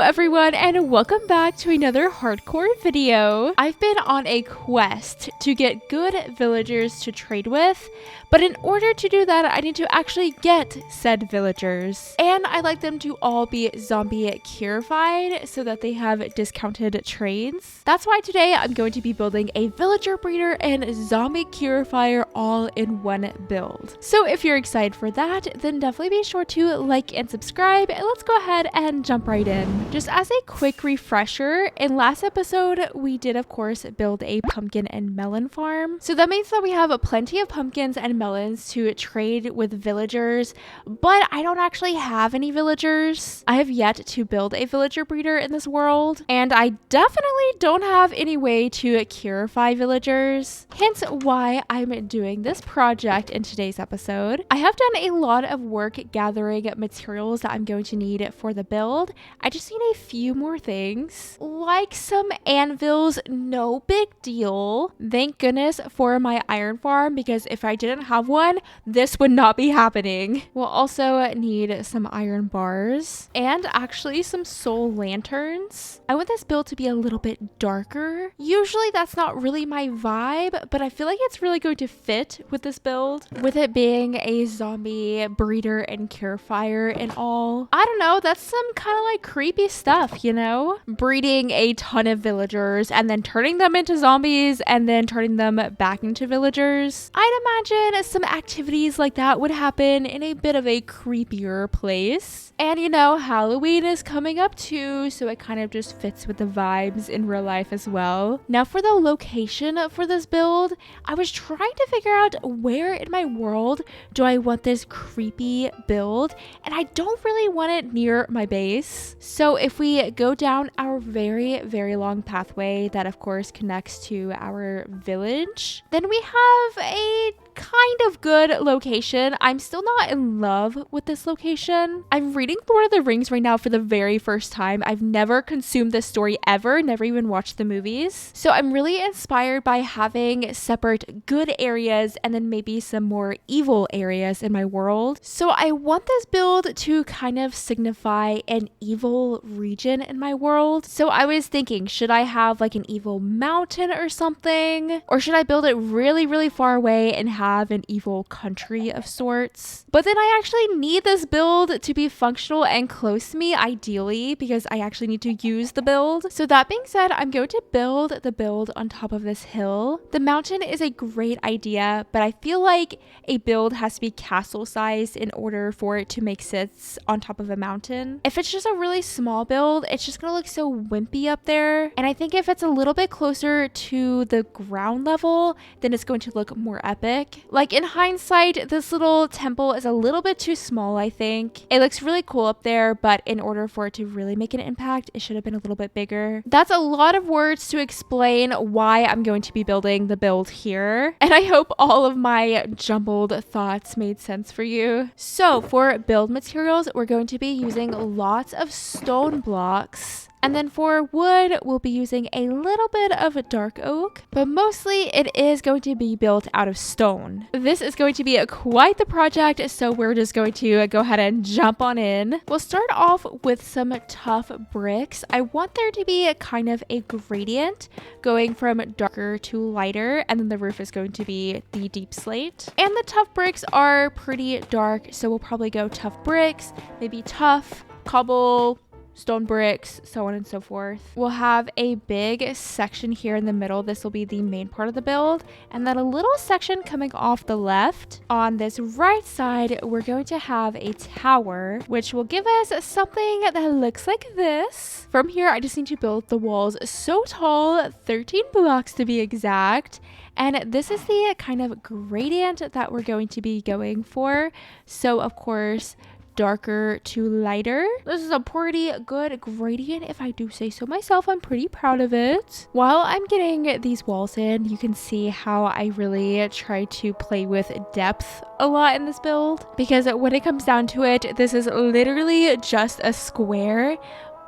everyone, and welcome back to another hardcore video. I've been on a quest to get good villagers to trade with, but in order to do that, I need to actually get said villagers. And I like them to all be zombie curified so that they have discounted trades. That's why today I'm going to be building a villager breeder and zombie curifier all in one build. So if you're excited for that, then definitely be sure to like and subscribe, and let's go ahead and jump right in. Just as a quick refresher, in last episode we did of course build a pumpkin and melon farm. So that means that we have plenty of pumpkins and melons to trade with villagers, but I don't actually have any villagers. I have yet to build a villager breeder in this world, and I definitely don't have any way to curify villagers, hence why I'm doing this project in today's episode. I have done a lot of work gathering materials that I'm going to need for the build. I just need a few more things, like some anvils. No big deal. Thank goodness for my iron farm, because if I didn't have one, this would not be happening. We'll also need some iron bars and actually some soul lanterns. I want this build to be a little bit darker. Usually that's not really my vibe, but I feel like it's really going to fit with this build, with it being a zombie breeder and curifier and all. I don't know, that's some kind of like creepy stuff, you know? Breeding a ton of villagers and then turning them into zombies and then turning them back into villagers. I'd imagine some activities like that would happen in a bit of a creepier place. And you know, Halloween is coming up too, so it kind of just fits with the vibes in real life as well. Now for the location for this build, I was trying to figure out where in my world do I want this creepy build, and I don't really want it near my base. So if we go down our very long pathway that of course connects to our village, then we have a kind of good location. I'm still not in love with this location. I'm reading Lord of the Rings right now for the very first time. I've never consumed this story ever, never even watched the movies. So I'm really inspired by having separate good areas and then maybe some more evil areas in my world. So I want this build to kind of signify an evil region in my world. So I was thinking, should I have like an evil mountain or something? Or should I build it really far away and have an evil country of sorts? But then I actually need this build to be functional and close to me, ideally, because I actually need to use the build. So that being said, I'm going to build the build on top of this hill. The mountain is a great idea, but I feel like a build has to be castle sized in order for it to make sense on top of a mountain. If it's just a really small build, it's just gonna look so wimpy up there. And I think if it's a little bit closer to the ground level, then it's going to look more epic. Like in hindsight, this little temple is a little bit too small, I think. It looks really cool up there, but in order for it to really make an impact, it should have been a little bit bigger. That's a lot of words to explain why I'm going to be building the build here. And I hope all of my jumbled thoughts made sense for you. So for build materials, we're going to be using lots of stone blocks. And then for wood, we'll be using a little bit of dark oak, but mostly it is going to be built out of stone. This is going to be quite the project, so we're just going to go ahead and jump on in. We'll start off with some tough bricks. I want there to be a kind of a gradient going from darker to lighter, and then the roof is going to be the deep slate. And the tough bricks are pretty dark, so we'll probably go tough bricks, maybe tough, cobble, stone bricks, so on and so forth. We'll have a big section here in the middle. This will be the main part of the build, and then a little section coming off the left. On this right side, we're going to have a tower, which will give us something that looks like this. From here, I just need to build the walls so tall, 13 blocks to be exact. And this is the kind of gradient that we're going to be going for. So of course, darker to lighter. This is a pretty good gradient, if I do say so myself. I'm pretty proud of it. While I'm getting these walls in, you can see how I really try to play with depth a lot in this build, because when it comes down to it, this is literally just a square,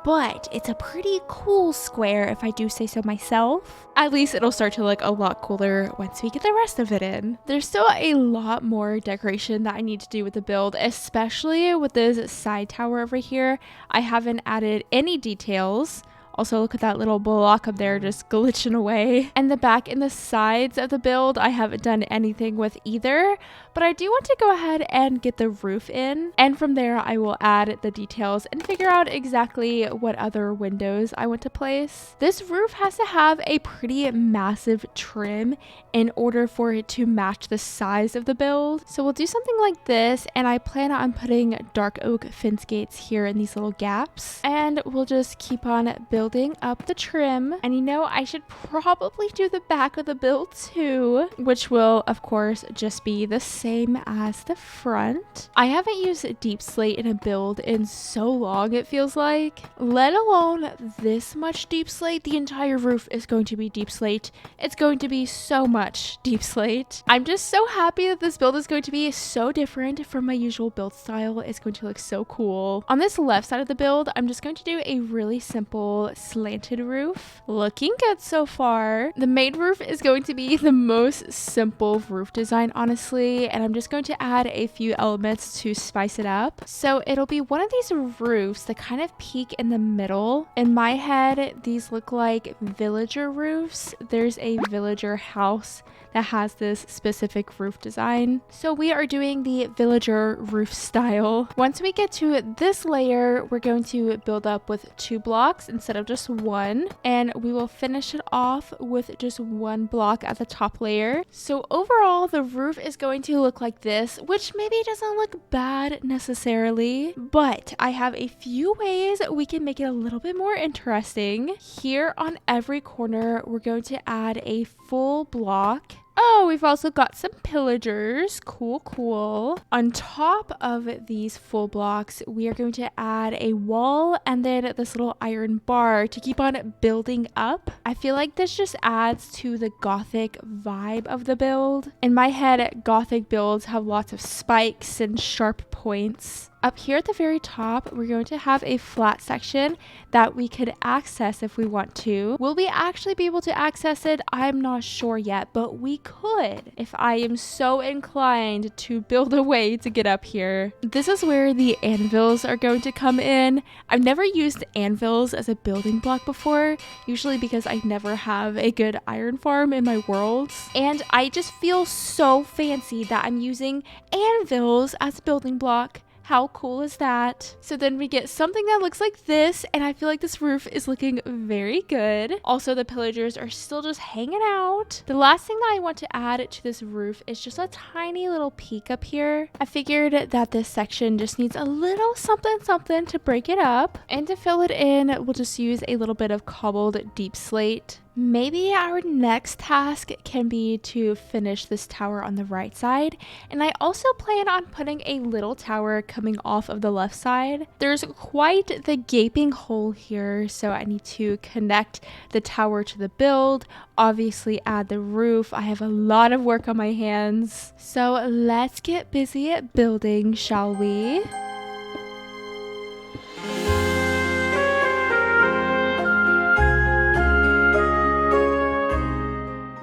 but it's a pretty cool square if I do say so myself. At least it'll start to look a lot cooler once we get the rest of it in. There's still a lot more decoration that I need to do with the build, especially with this side tower over here. I haven't added any details. Also, look at that little block up there just glitching away. And the back and the sides of the build, I haven't done anything with either. But I do want to go ahead and get the roof in. And from there, I will add the details and figure out exactly what other windows I want to place. This roof has to have a pretty massive trim in order for it to match the size of the build. So we'll do something like this. And I plan on putting dark oak fence gates here in these little gaps. And we'll just keep on building up the trim. And you know, I should probably do the back of the build too, which will of course just be the same as the front. I haven't used deep slate in a build in so long, it feels like, let alone this much deep slate. The entire roof is going to be deep slate. It's going to be so much deep slate. I'm just so happy that this build is going to be so different from my usual build style. It's going to look so cool. On this left side of the build, I'm just going to do a really simple slanted roof. Looking good so far. The main roof is going to be the most simple roof design, honestly, and I'm just going to add a few elements to spice it up. So it'll be one of these roofs that kind of peak in the middle. In my head, these look like villager roofs. There's a villager house that has this specific roof design. So we are doing the villager roof style. Once we get to this layer, we're going to build up with 2 blocks instead of just 1, and we will finish it off with just 1 block at the top layer. So overall, the roof is going to look like this, which maybe doesn't look bad necessarily, but I have a few ways we can make it a little bit more interesting. Here on every corner, we're going to add a full block. Oh, we've also got some pillagers. Cool, cool. On top of these full blocks, we are going to add a wall and then this little iron bar to keep on building up. I feel like this just adds to the gothic vibe of the build. In my head, gothic builds have lots of spikes and sharp points. Up here at the very top, we're going to have a flat section that we could access if we want to. Will we actually be able to access it? I'm not sure yet, but we could if I am so inclined to build a way to get up here. This is where the anvils are going to come in. I've never used anvils as a building block before, usually because I never have a good iron farm in my worlds. And I just feel so fancy that I'm using anvils as a building block. How cool is that? So then we get something that looks like this, and I feel like this roof is looking very good. Also, the pillagers are still just hanging out. The last thing that I want to add to this roof is just a tiny little peak up here. I figured that this section just needs a little something to break it up. And to fill it in, we'll just use a little bit of cobbled deep slate. Maybe our next task can be to finish this tower on the right side, and I also plan on putting a little tower coming off of the left side. There's quite the gaping hole here, so I need to connect the tower to the build, obviously add the roof. I have a lot of work on my hands, so let's get busy at building, shall we?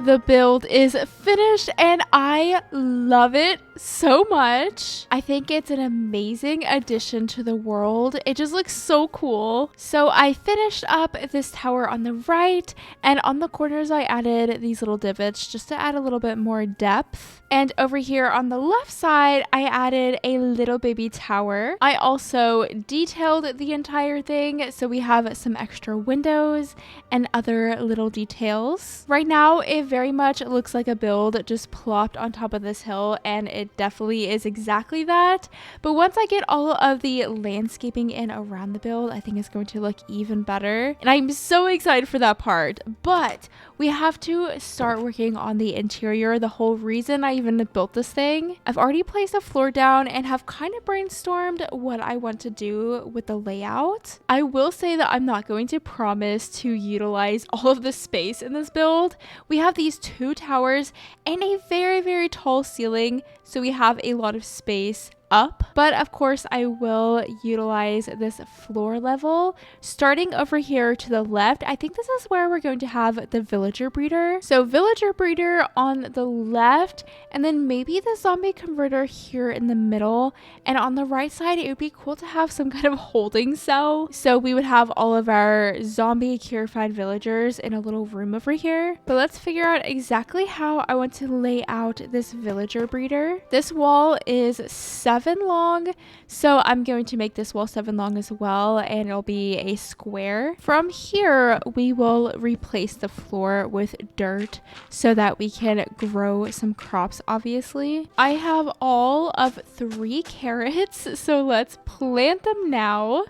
The build is finished and I love it so much. I think it's an amazing addition to the world. It just looks so cool. So I finished up this tower on the right, and on the corners I added these little divots just to add a little bit more depth. And over here on the left side, I added a little baby tower. I also detailed the entire thing, so we have some extra windows and other little details. Right now, it very much looks like a build just plopped on top of this hill, and it definitely is exactly that. But once I get all of the landscaping in around the build, I think it's going to look even better. And I'm so excited for that part. But we have to start working on the interior. The whole reason I even built this thing. I've already placed the floor down and have kind of brainstormed what I want to do with the layout. I will say that I'm not going to promise to utilize all of the space in this build. We have these 2 towers and a very, very tall ceiling, so we have a lot of space up, but of course I will utilize this floor level starting over here to the left. I think this is where we're going to have the villager breeder. So villager breeder on the left, and then maybe the zombie converter here in the middle, and on the right side it would be cool to have some kind of holding cell, so we would have all of our zombie purified villagers in a little room over here. But let's figure out exactly how I want to lay out this villager breeder. This wall is 7 long, so I'm going to make this wall 7 long as well, and it'll be a square. From here we will replace the floor with dirt so that we can grow some crops. Obviously I have all of 3 carrots, so let's plant them now.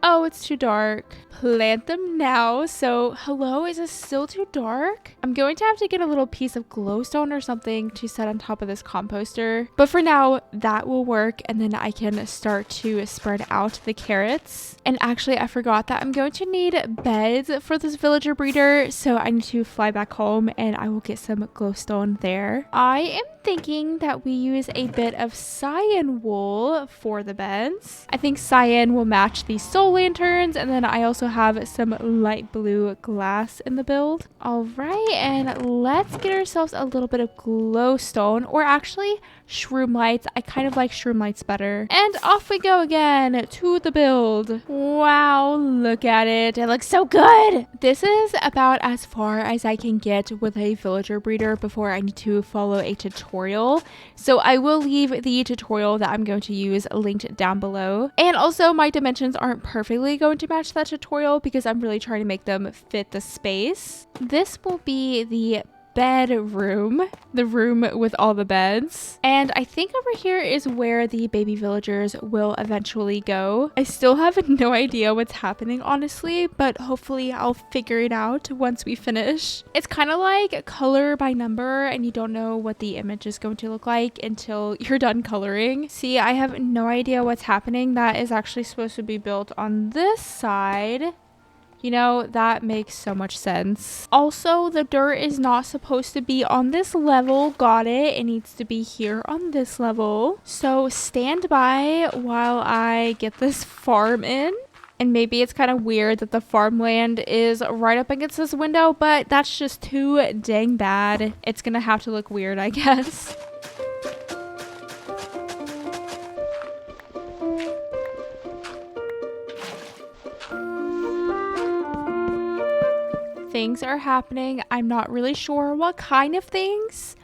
Oh, it's too dark. Plant them now. So, hello, is this still too dark? I'm going to have to get a little piece of glowstone or something to set on top of this composter. But for now, that will work, and then I can start to spread out the carrots. And actually, I forgot that I'm going to need beds for this villager breeder, so I need to fly back home and I will get some glowstone there. I am thinking that we use a bit of cyan wool for the beds. I think cyan will match the soul lanterns, and then I also have some light blue glass in the build. All right, and let's get ourselves a little bit of glowstone, or actually shroom lights. I kind of like shroom lights better. And off we go again to the build. Wow, look at it. It looks so good. This is about as far as I can get with a villager breeder before I need to follow a tutorial. So I will leave the tutorial that I'm going to use linked down below. And also my dimensions aren't perfectly going to match that tutorial because I'm really trying to make them fit the space. This will be the bedroom, the room with all the beds, and I think over here is where the baby villagers will eventually go. I still have no idea what's happening, honestly, but hopefully I'll figure it out once we finish. It's kind of like color by number, and you don't know what the image is going to look like until you're done coloring. See, I have no idea what's happening. That is actually supposed to be built on this side. You know, that makes so much sense. Also, the dirt is not supposed to be on this level. Got it. It needs to be here on this level. So stand by while I get this farm in. And maybe it's kind of weird that the farmland is right up against this window, but that's just too dang bad. It's gonna have to look weird, I guess. Things are happening. I'm not really sure what kind of things,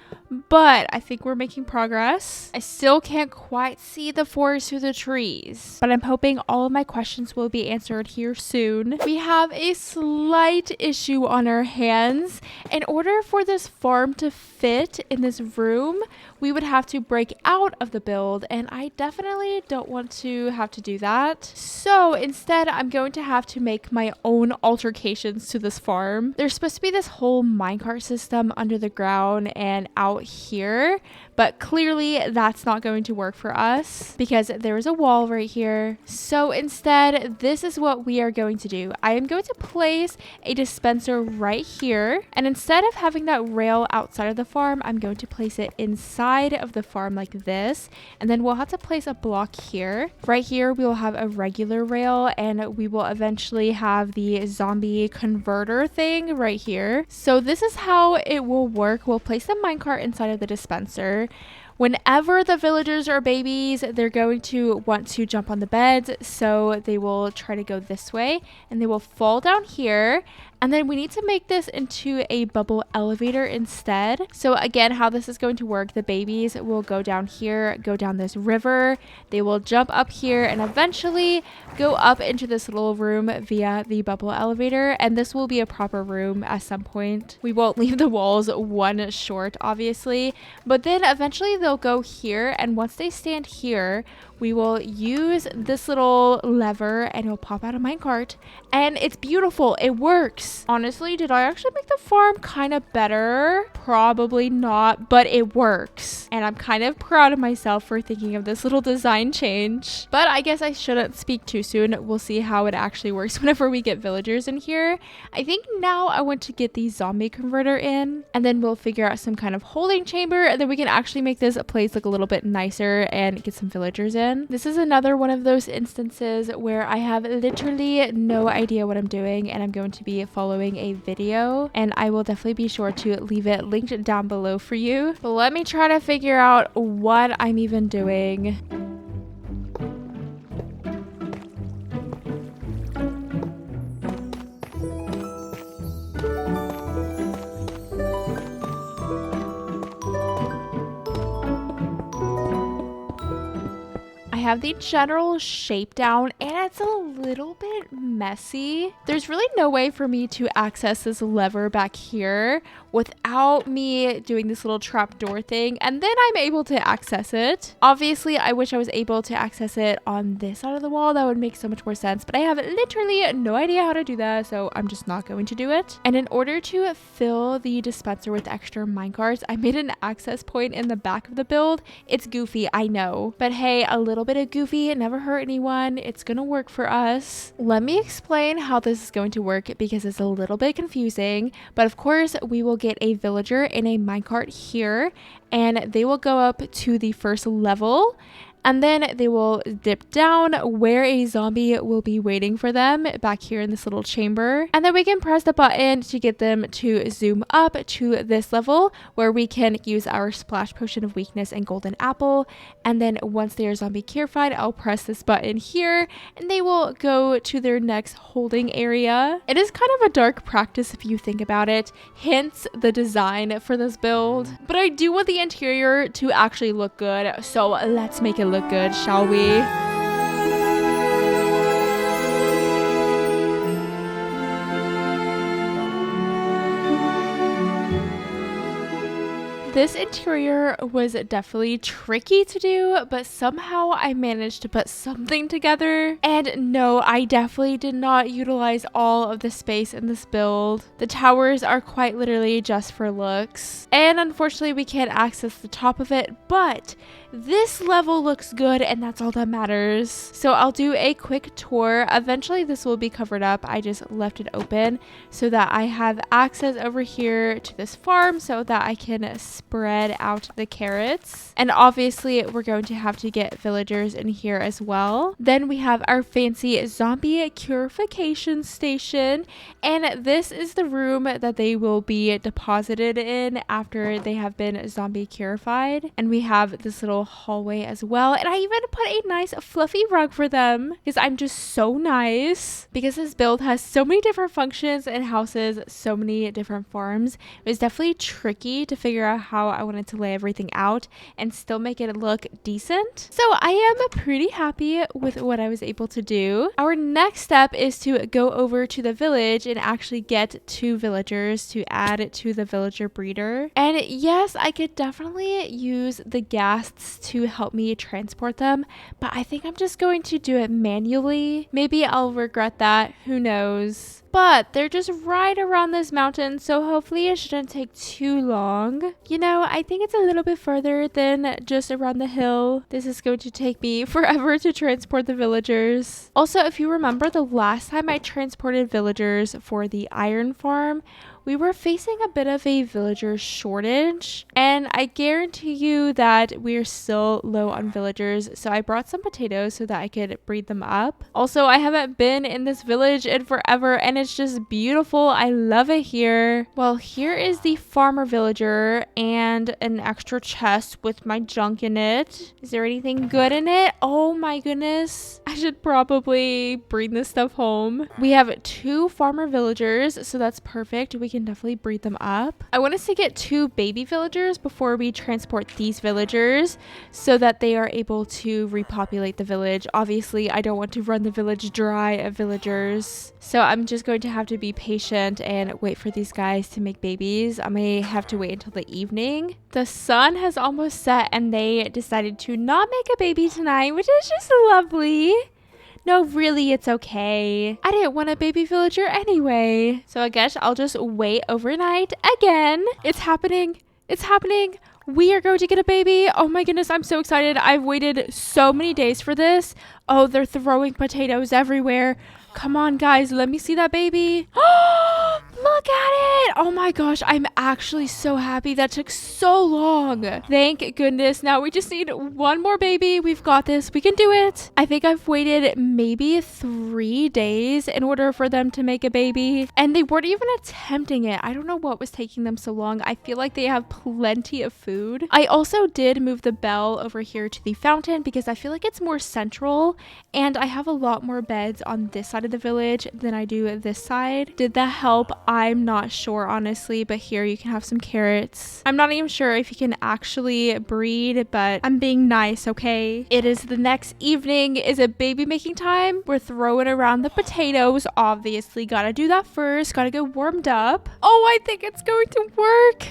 but I think we're making progress. I still can't quite see the forest through the trees, but I'm hoping all of my questions will be answered here soon. We have a slight issue on our hands. In order for this farm to fit in this room, we would have to break out of the build, and I definitely don't want to have to do that. So instead, I'm going to have to make my own altercations to this farm. There's supposed to be this whole minecart system under the ground and out here, but clearly that's not going to work for us because there is a wall right here. So instead, this is what we are going to do. I am going to place a dispenser right here, and instead of having that rail outside of the farm, I'm going to place it inside of the farm like this, and then we'll have to place a block here. Right here we will have a regular rail, and we will eventually have the zombie converter thing right here. So this is how it will work. We'll place the minecart inside of the dispenser. Whenever the villagers are babies, they're going to want to jump on the beds, so they will try to go this way, and they will fall down here. And then we need to make this into a bubble elevator instead. So again, how this is going to work, the babies will go down here, go down this river, they will jump up here, and eventually go up into this little room via the bubble elevator. And this will be a proper room at some point. We won't leave the walls one short, obviously, but then eventually they'll go here, and once they stand here, we will use this little lever and it'll pop out a minecart, and it's beautiful. It works. Honestly, did I actually make the farm kind of better? Probably not, but it works. And I'm kind of proud of myself for thinking of this little design change. But I guess I shouldn't speak too soon. We'll see how it actually works whenever we get villagers in here. I think now I want to get the zombie converter in, and then we'll figure out some kind of holding chamber, and then we can actually make this place look a little bit nicer and get some villagers in. This is another one of those instances where I have literally no idea what I'm doing, and I'm going to be following a video, and I will definitely be sure to leave it linked down below for you. But let me try to figure out what I'm even doing. I have the general shape down, and it's a little bit messy. There's really no way for me to access this lever back here without me doing this little trapdoor thing, and then I'm able to access it. Obviously, I wish I was able to access it on this side of the wall. That would make so much more sense, but I have literally no idea how to do that, so I'm just not going to do it. And in order to fill the dispenser with extra minecarts, I made an access point in the back of the build. It's goofy, I know, but hey, a little bit of goofy, it never hurt anyone. It's gonna work for us. Let me explain how this is going to work because it's a little bit confusing, but of course we will get a villager in a minecart here, and they will go up to the first level, and then they will dip down where a zombie will be waiting for them back here in this little chamber. And then we can press the button to get them to zoom up to this level where we can use our splash potion of weakness and golden apple. And then once they are zombie purified, I'll press this button here and they will go to their next holding area. It is kind of a dark practice if you think about it, hence the design for this build. But I do want the interior to actually look good, so let's make it look good, shall we? This interior was definitely tricky to do, but somehow I managed to put something together. And no, I definitely did not utilize all of the space in this build. The towers are quite literally just for looks. And unfortunately, we can't access the top of it, but this level looks good and that's all that matters. So I'll do a quick tour. Eventually this will be covered up. I just left it open so that I have access over here to this farm so that I can spread out the carrots. And obviously we're going to have to get villagers in here as well. Then we have our fancy zombie purification station, and this is the room that they will be deposited in after they have been zombie purified. And we have this little hallway as well, and I even put a nice fluffy rug for them because I'm just so nice. Because this build has so many different functions and houses so many different farms, it was definitely tricky to figure out how I wanted to lay everything out and still make it look decent. So I am pretty happy with what I was able to do. Our next step is to go over to the village and actually get 2 villagers to add to the villager breeder. And yes, I could definitely use the ghasts to help me transport them, but I think I'm just going to do it manually. Maybe I'll regret that, who knows. But they're just right around this mountain, so hopefully it shouldn't take too long. You know, I think it's a little bit further than just around the hill. This is going to take me forever to transport the villagers. Also, if you remember the last time I transported villagers for the iron farm, we were facing a bit of a villager shortage, and I guarantee you that we're still low on villagers, so I brought some potatoes so that I could breed them up. Also, I haven't been in this village in forever, and it's just beautiful. I love it here. Well, here is the farmer villager and an extra chest with my junk in it. Is there anything good in it? Oh my goodness. I should probably bring this stuff home. We have 2 farmer villagers, so that's perfect. We can definitely breed them up. I want us to get 2 baby villagers before we transport these villagers so that they are able to repopulate the village. Obviously, I don't want to run the village dry of villagers, so I'm just going to have to be patient and wait for these guys to make babies. I may have to wait until the evening. The sun has almost set and they decided to not make a baby tonight, which is just lovely. No, really, it's okay. I didn't want a baby villager anyway. So I guess I'll just wait overnight again. It's happening. It's happening. We are going to get a baby. Oh my goodness, I'm so excited. I've waited so many days for this. Oh, they're throwing potatoes everywhere. Come on, guys, let me see that baby. Look at it. Oh my gosh, I'm actually so happy. That took so long. Thank goodness. Now we just need one more baby. We've got this. We can do it. I think I've waited maybe 3 days in order for them to make a baby. And they weren't even attempting it. I don't know what was taking them so long. I feel like they have plenty of food. I also did move the bell over here to the fountain because I feel like it's more central. And I have a lot more beds on this side of the village than I do this side. Did that help? I'm not sure, honestly, but here you can have some carrots. I'm not even sure if you can actually breed, but I'm being nice, okay? It is the next evening. Is it baby making time? We're throwing around the potatoes. Obviously, gotta do that first. Gotta get warmed up. Oh, I think it's going to work.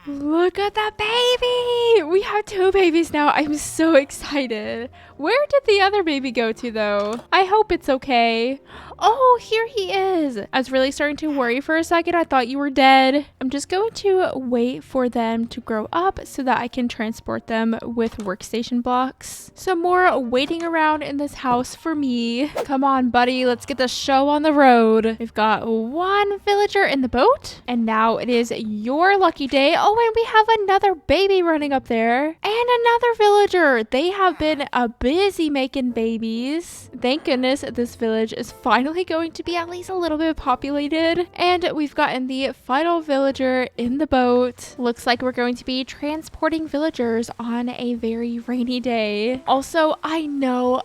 Look at that baby. We have 2 babies now. I'm so excited. Where did the other baby go to, though? I hope it's okay. Oh, here he is. I was really starting to worry for a second. I thought you were dead. I'm just going to wait for them to grow up so that I can transport them with workstation blocks. Some more waiting around in this house for me. Come on, buddy. Let's get the show on the road. We've got 1 villager in the boat. And now it is your lucky day. Oh, and we have another baby running up there. And another villager. They have been busy making babies. Thank goodness this village is finally going to be at least a little bit populated. And we've gotten the final villager in the boat. Looks like we're going to be transporting villagers on a very rainy day. Also, I know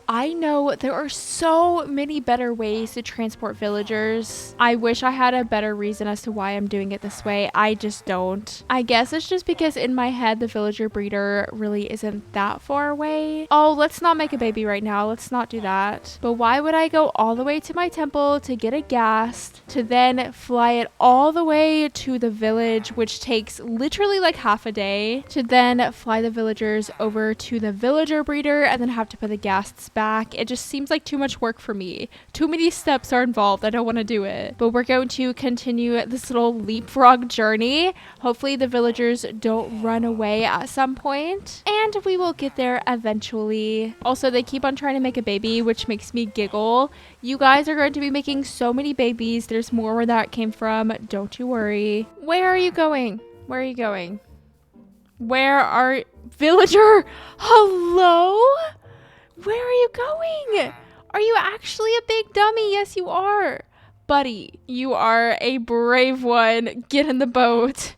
there are so many better ways to transport villagers. I wish I had a better reason as to why I'm doing it this way. I just don't. I guess it's just because in my head the villager breeder really isn't that far away. Oh, let's not make a baby right now. Let's not do that. But why would I go all the way to my temple to get a ghast, to then fly it all the way to the village, which takes literally like half a day, to then fly the villagers over to the villager breeder and then have to put the ghasts back? It just seems like too much work for me. Too many steps are involved. I don't want to do it. But we're going to continue this little leapfrog journey. Hopefully the villagers don't run away at some point, and we will get there eventually. Also, they keep on trying to make a baby, which makes me giggle. You guys are going to be making so many babies. There's more where that came from. Don't you worry. Where are you going? Where are you going? Where are... Villager? Hello? Where are you going? Are you actually a big dummy? Yes, you are. Buddy, you are a brave one. Get in the boat.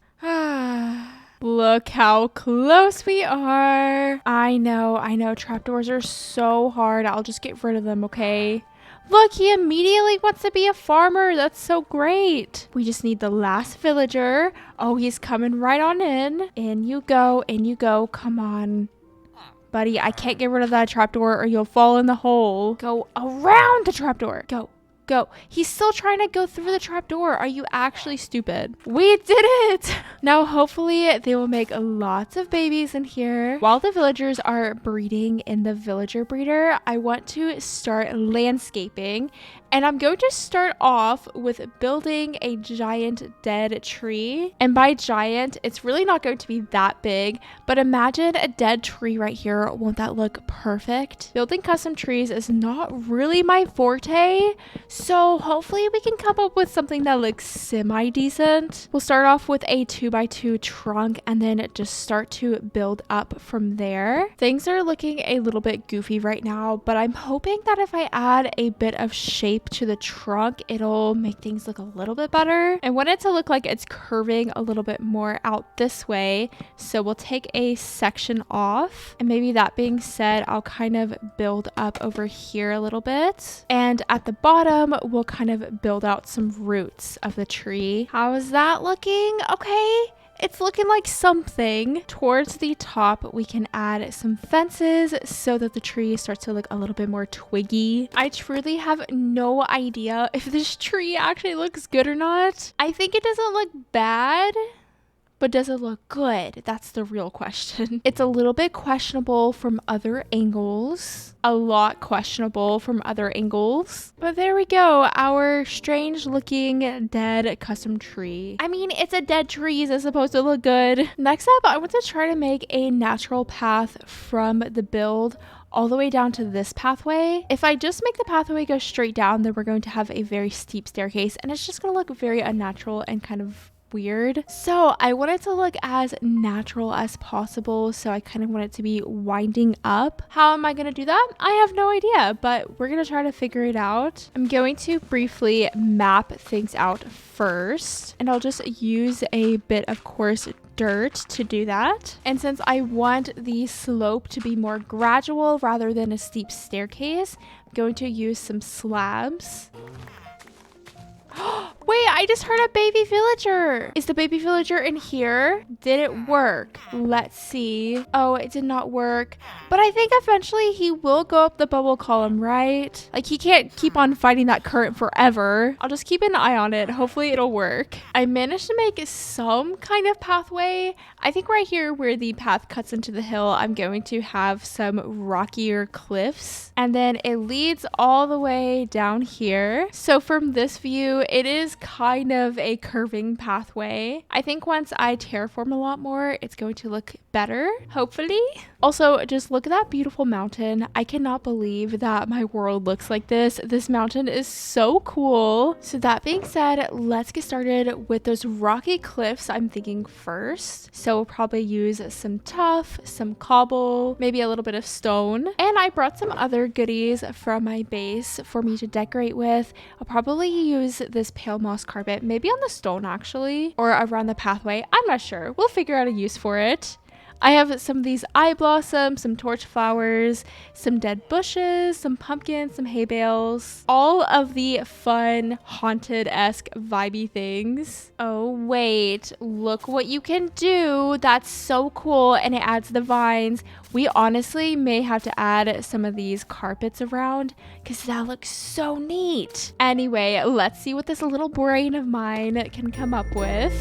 Look how close we are. I know. Trapdoors are so hard. I'll just get rid of them, okay? Look, he immediately wants to be a farmer. That's so great. We just need the last villager. Oh, he's coming right on in. In you go. In you go. Come on. Buddy, I can't get rid of that trapdoor or you'll fall in the hole. Go around the trapdoor. Go. Go. He's still trying to go through the trapdoor. Are you actually stupid? We did it! Now, hopefully, they will make lots of babies in here. While the villagers are breeding in the villager breeder, I want to start landscaping. And I'm going to start off with building a giant dead tree. And by giant, it's really not going to be that big, but imagine a dead tree right here. Won't that look perfect? Building custom trees is not really my forte, so hopefully we can come up with something that looks semi-decent. We'll start off with a 2x2 trunk and then just start to build up from there. Things are looking a little bit goofy right now, but I'm hoping that if I add a bit of shape to the trunk, it'll make things look a little bit better. I want it to look like it's curving a little bit more out this way, so we'll take a section off. And maybe that being said, I'll kind of build up over here a little bit, and at the bottom we'll kind of build out some roots of the tree. How is that looking? Okay. it's looking like something. Towards the top, we can add some fences so that the tree starts to look a little bit more twiggy. I truly have no idea if this tree actually looks good or not. I think it doesn't look bad. But does it look good? That's the real question. It's a little bit questionable from other angles. A lot questionable from other angles. But there we go. Our strange looking dead custom tree. I mean, it's a dead tree. Is it supposed to look good? Next up, I want to try to make a natural path from the build all the way down to this pathway. If I just make the pathway go straight down, then we're going to have a very steep staircase and it's just going to look very unnatural and kind of weird. So I want it to look as natural as possible. So I kind of want it to be winding up. How am I going to do that? I have no idea, but we're going to try to figure it out. I'm going to briefly map things out first, and I'll just use a bit of coarse dirt to do that. And since I want the slope to be more gradual rather than a steep staircase, I'm going to use some slabs. Wait, I just heard a baby villager. Is the baby villager in here? Did it work? Let's see. Oh, it did not work. But I think eventually he will go up the bubble column, right? Like, he can't keep on fighting that current forever. I'll just keep an eye on it. Hopefully it'll work. I managed to make some kind of pathway. I think right here where the path cuts into the hill, I'm going to have some rockier cliffs. And then it leads all the way down here. So from this view, it is kind of a curving pathway. I think once I terraform a lot more, it's going to look better, hopefully. Also, just look at that beautiful mountain. I cannot believe that my world looks like this. This mountain is so cool. So that being said, let's get started with those rocky cliffs I'm thinking first. So we'll probably use some tuff, some cobble, maybe a little bit of stone. And I brought some other goodies from my base for me to decorate with. I'll probably use this pale moss carpet, maybe on the stone actually, or around the pathway. I'm not sure. We'll figure out a use for it. I have some of these eye blossoms, some torch flowers, some dead bushes, some pumpkins, some hay bales, all of the fun haunted-esque vibey things. Oh wait, look what you can do. That's so cool, and it adds the vines. We honestly may have to add some of these carpets around because that looks so neat. Anyway, let's see what this little brain of mine can come up with.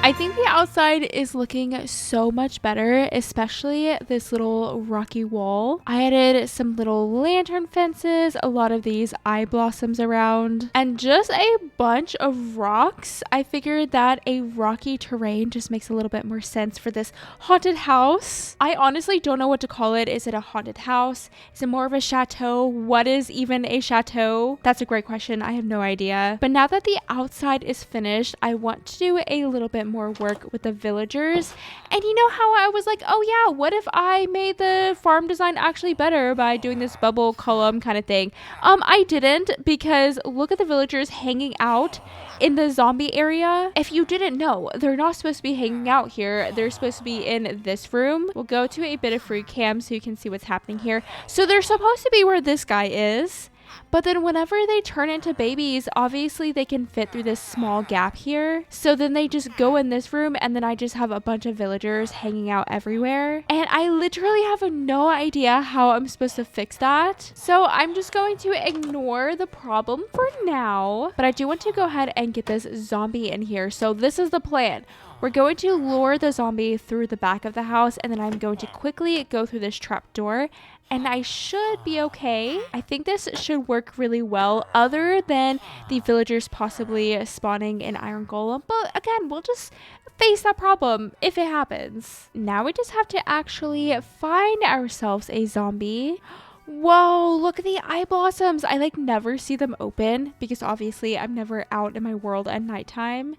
I think the outside is looking so much better, especially this little rocky wall. I added some little lantern fences, a lot of these eye blossoms around, and just a bunch of rocks. I figured that a rocky terrain just makes a little bit more sense for this haunted house. I honestly don't know what to call it. Is it a haunted house? Is it more of a chateau? What is even a chateau? That's a great question. I have no idea. But now that the outside is finished, I want to do a little bit more work with the villagers. And you know how I was like, oh yeah, what if I made the farm design actually better by doing this bubble column kind of thing? I didn't, because look at the villagers hanging out in the zombie area. If you didn't know, they're not supposed to be hanging out here. They're supposed to be in this room. We'll go to a bit of free cam so you can see what's happening here. So they're supposed to be where this guy is. But then whenever they turn into babies, obviously they can fit through this small gap here. So then they just go in this room, and then I just have a bunch of villagers hanging out everywhere. And I literally have no idea how I'm supposed to fix that. So I'm just going to ignore the problem for now. But I do want to go ahead and get this zombie in here. So this is the plan. We're going to lure the zombie through the back of the house, and then I'm going to quickly go through this trap door, and I should be okay. I think this should work really well, other than the villagers possibly spawning an iron golem. But again, we'll just face that problem if it happens. Now we just have to actually find ourselves a zombie. Whoa, look at the eye blossoms. I like never see them open because obviously I'm never out in my world at nighttime.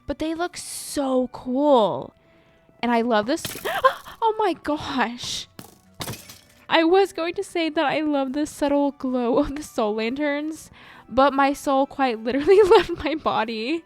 But they look so cool. And I love this. Oh my gosh. I was going to say that I love the subtle glow of the soul lanterns, but my soul quite literally left my body.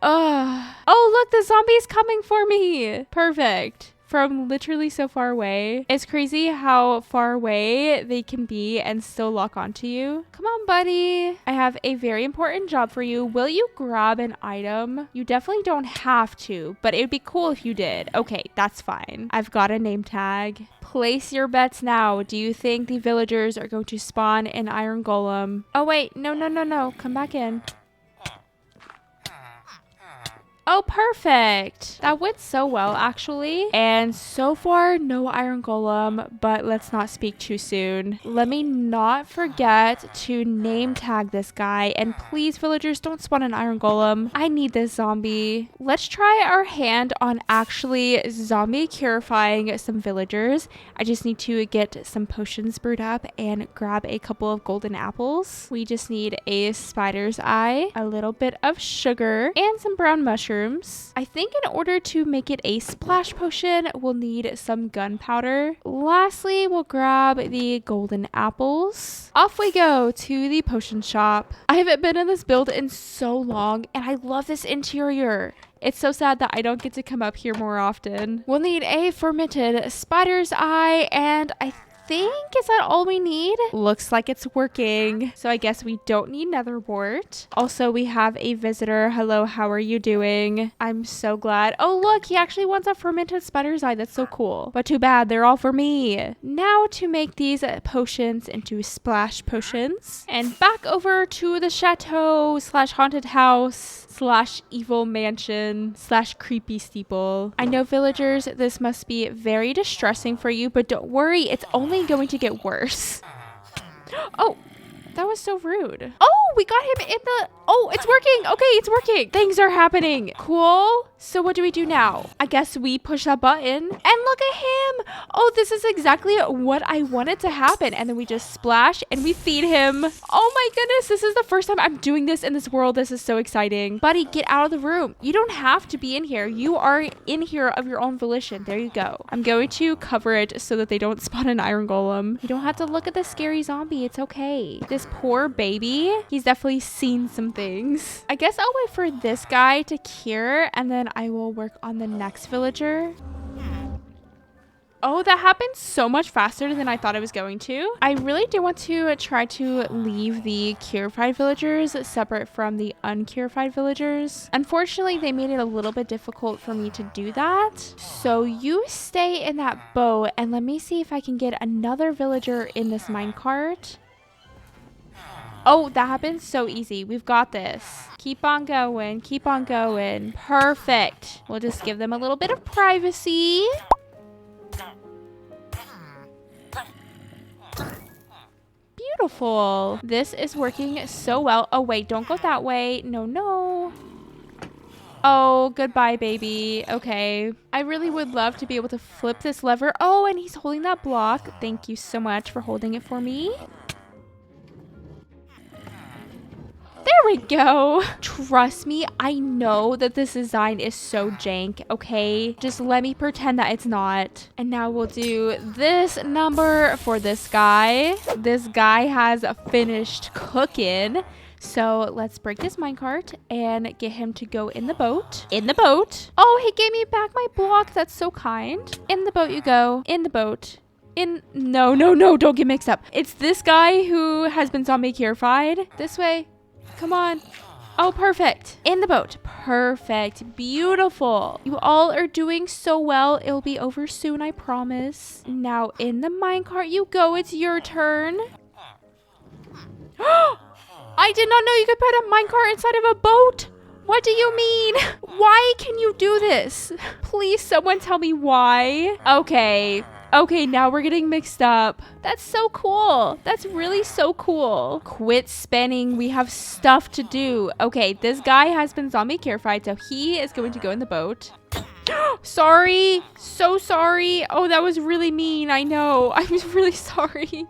Oh, look, the zombie's coming for me. Perfect. from literally so far away. It's crazy how far away they can be and still lock onto you. Come on, buddy. I have a very important job for you. Will you grab an item? You definitely don't have to, but it would be cool if you did. Okay, that's fine. I've got a name tag. Place your bets now. Do you think the villagers are going to spawn an iron golem? Oh, wait. No, no, no, no. Come back in. Oh, perfect. That went so well, actually. And so far, no iron golem, but let's not speak too soon. Let me not forget to name tag this guy. And please, villagers, don't spawn an iron golem. I need this zombie. Let's try our hand on actually zombie purifying some villagers. I just need to get some potions brewed up and grab a couple of golden apples. We just need a spider's eye, a little bit of sugar, and some brown mushrooms. I think in order to make it a splash potion, we'll need some gunpowder. Lastly, we'll grab the golden apples. Off we go to the potion shop. I haven't been in this build in so long, and I love this interior. It's so sad that I don't get to come up here more often. We'll need a fermented spider's eye, and I think, is that all we need? Looks like it's working. So I guess we don't need nether wart. Also, we have a visitor. Hello, how are you doing? I'm so glad. Oh, look, he actually wants a fermented spider's eye. That's so cool. But too bad, they're all for me. Now to make these potions into splash potions. And back over to the chateau slash haunted house slash evil mansion slash creepy steeple. I know, villagers, this must be very distressing for you, but don't worry, it's only going to get worse. Oh, that was so rude. Oh, we got him in the... Oh, it's working. Okay, it's working. Things are happening. Cool. So what do we do now? I guess we push that button and look at him. Oh, this is exactly what I wanted to happen. And then we just splash and we feed him. Oh my goodness. This is the first time I'm doing this in this world. This is so exciting. Buddy, get out of the room. You don't have to be in here. You are in here of your own volition. There you go. I'm going to cover it so that they don't spawn an iron golem. You don't have to look at the scary zombie. It's okay. This poor baby, he's definitely seen some things. I guess I'll wait for this guy to cure and then I will work on the next villager. Oh, that happened so much faster than I thought it was going to. I really do want to try to leave the purified villagers separate from the unpurified villagers. Unfortunately, they made it a little bit difficult for me to do that. So you stay in that boat and let me see if I can get another villager in this minecart. Oh, that happened so easy. We've got this. Keep on going. Keep on going. Perfect. We'll just give them a little bit of privacy. Beautiful. This is working so well. Oh, wait. Don't go that way. No, no. Oh, goodbye, baby. Okay. I really would love to be able to flip this lever. Oh, and he's holding that block. Thank you so much for holding it for me. There we go. Trust me, I know that this design is so jank, okay? Just let me pretend that it's not. And now we'll do this number for this guy. This guy has finished cooking. So let's break this minecart and get him to go in the boat. In the boat. Oh, he gave me back my block. That's so kind. In the boat you go. In the boat. No, no, no, don't get mixed up. It's this guy who has been zombie purified. This way. Come on. Oh, perfect. In the boat. Perfect. Beautiful. You all are doing so well. It'll be over soon, I promise. Now in the minecart you go. It's your turn. I did not know you could put a minecart inside of a boat. What do you mean? Why can you do this? Please, someone tell me why. Okay. Okay, now we're getting mixed up. That's so cool. That's really so cool. Quit spinning. We have stuff to do. Okay, this guy has been zombie purified, so he is going to go in the boat. Sorry. So sorry. Oh, that was really mean. I know. I'm really sorry.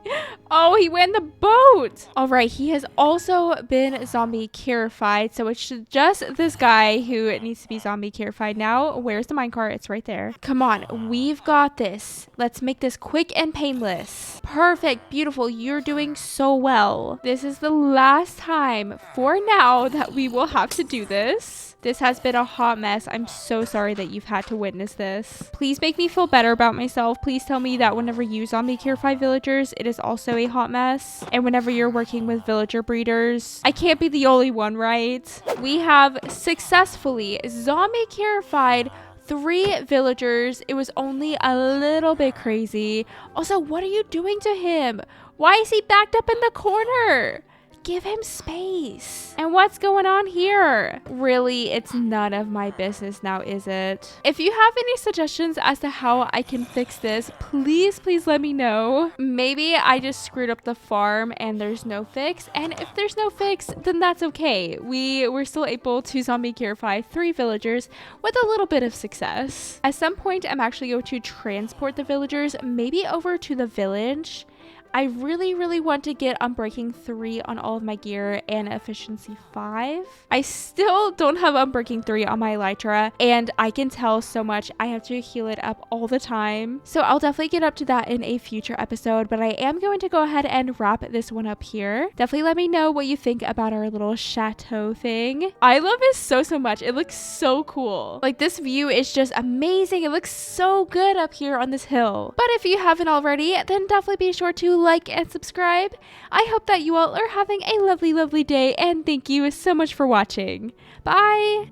Oh, he went in the boat. All right. He has also been zombie purified. So it's just this guy who needs to be zombie purified now. Where's the minecart? It's right there. Come on. We've got this. Let's make this quick and painless. Perfect. Beautiful. You're doing so well. This is the last time for now that we will have to do this. This has been a hot mess. I'm so sorry that you've had to witness this. Please make me feel better about myself. Please tell me that whenever you zombie purify villagers, it is also a hot mess. And whenever you're working with villager breeders, I can't be the only one, right? We have successfully zombie purified 3 villagers. It was only a little bit crazy. Also, what are you doing to him? Why is he backed up in the corner? Give him space. And what's going on here? Really, it's none of my business now, is it? If you have any suggestions as to how I can fix this, please let me know. Maybe I just screwed up the farm and there's no fix. And if there's no fix, then that's okay. We were still able to zombie purify 3 villagers with a little bit of success. At some point, I'm actually going to transport the villagers maybe over to the village. I really want to get Unbreaking 3 on all of my gear and Efficiency 5. I still don't have Unbreaking 3 on my Elytra, and I can tell so much. I have to heal it up all the time. So I'll definitely get up to that in a future episode, but I am going to go ahead and wrap this one up here. Definitely let me know what you think about our little chateau thing. I love this so much. It looks so cool. Like, this view is just amazing. It looks so good up here on this hill. But if you haven't already, then definitely be sure to like and subscribe. I hope that you all are having a lovely day, and thank you so much for watching. Bye!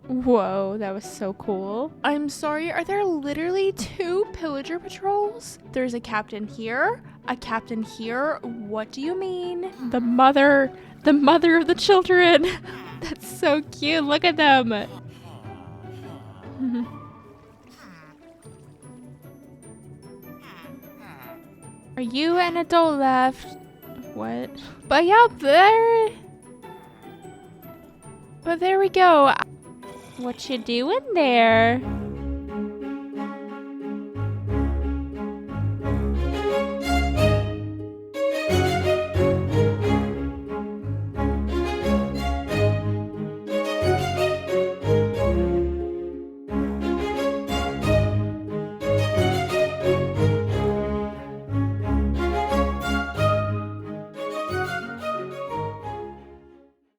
Whoa, that was so cool. I'm sorry, are there literally 2 pillager patrols? There's a captain here, a captain here. What do you mean? The mother of the children. That's so cute. Look at them. Are you an adult left? What? But yeah, there we go. What you doing there?